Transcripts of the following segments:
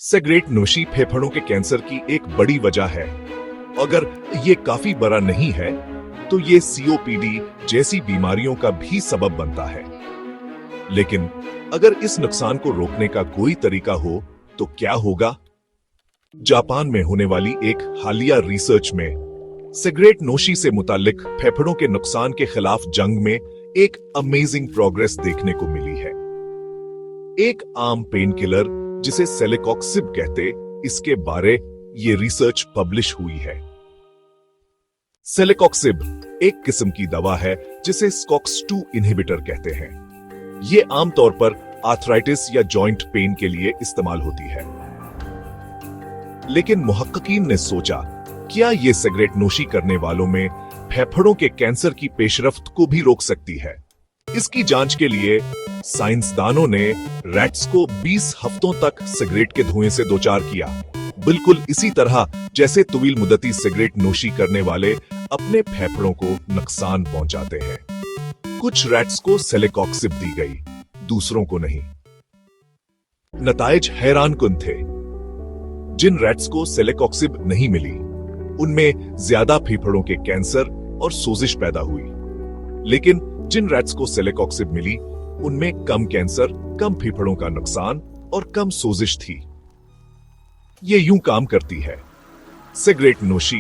Cigarette नोशी फेफड़ों के cancer की एक बड़ी वजह है। अगर ये काफी बड़ा नहीं है तो ये सीओपीडी जैसी बीमारियों का भी सबब बनता है। लेकिन अगर इस नुकसान को रोकने का कोई तरीका हो तो क्या होगा? जापान में होने वाली एक हालिया रिसर्च में सिगरेट नोशी से मुतालिक फेफड़ों के नुकसान के खिलाफ जंग में एक अमेजिंग प्रोग्रेस देखने को मिली है। एक आम पेन किलर जिसे सेलिकॉक्सिब कहते, इसके बारे ये रिसर्च पब्लिश हुई है। सेलिकॉक्सिब एक किस्म की दवा है जिसे स्कॉक्स2 इनहिबिटर कहते हैं। ये आमतौर पर आर्थराइटिस या जॉइंट पेन के लिए इस्तेमाल होती है। लेकिन मुहक्किकीन ने सोचा, क्या ये सिगरेट नोशी करने वालों में फेफड़ों के कैंसर की पेशरफ्त को भी रोक सकती है? इसकी जांच के लिए साइंसदानों ने रैट्स को 20 हफ्तों तक सिगरेट के धुएं से दोचार किया, बिल्कुल इसी तरह जैसे तवील मुद्दती सिगरेट नोशी करने वाले अपने फेफड़ों को नुकसान पहुंचाते हैं। कुछ रैट्स को सेलिकॉक्सिब दी गई, दूसरों को नहीं। नताइज हैरानकुन थे। जिन रैट्स को सेलिकॉक्सिब नहीं मिली, उनमें ज्यादा फेफड़ों के कैंसर और सोजिश पैदा हुई। लेकिन जिन रैट्स को सेलिकॉक्सिब मिली, उनमें कम कैंसर, कम फेफड़ों का नुकसान और कम सोजिश थी। ये यूं काम करती है। सिगरेट नोशी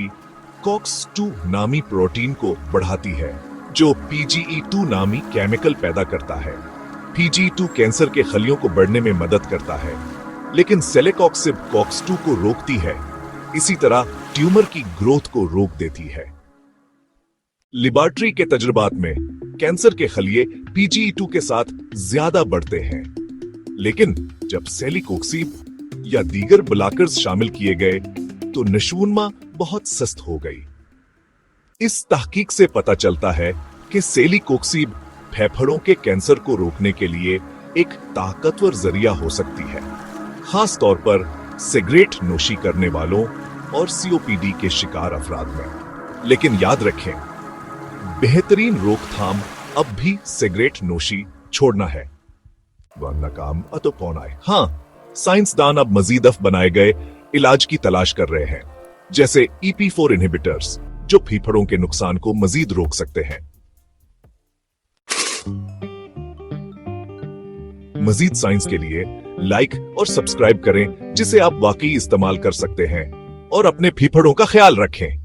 कॉक्स2 नामी प्रोटीन को बढ़ाती है, जो PGE2 नामी केमिकल पैदा करता है। PGE2 कैंसर के खलियों को बढ़ने में मदद करता है, लेकिन सेलिकॉक्सिब कॉक्स2 को रोकती है। इसी तरह ट्यूमर की ग्रोथ को रोक देती है। लेबोरेटरी के तजुर्बात में कैंसर के खलिए PGE2 के साथ ज्यादा बढ़ते हैं, लेकिन जब सेलिकॉक्सिब या दीगर ब्लॉकर्स शामिल किए गए तो नशूनमा बहुत सस्त हो गई। इस तहकीक से पता चलता है कि सेलिकॉक्सिब फेफड़ों के कैंसर को रोकने के लिए एक ताकतवर जरिया हो सकती है, खास तौर पर सिगरेट नोशी करने वालों और COPD के शिकार अफराद में। लेकिन याद रखें, बेहतरीन रोकथाम अब भी सिगरेट नोशी छोड़ना है, वरना काम अतोपौन आए। हाँ, साइंसदान अब मजीद बनाए गए इलाज की तलाश कर रहे हैं, जैसे EP4 इनहिबिटर्स, जो फेफड़ों के नुकसान को मजीद रोक सकते हैं। मजीद साइंस के लिए लाइक और सब्सक्राइब करें, जिसे आप वाकई इस्तेमाल कर सकते हैं, और अपने फेफड़ों का ख्याल रखें।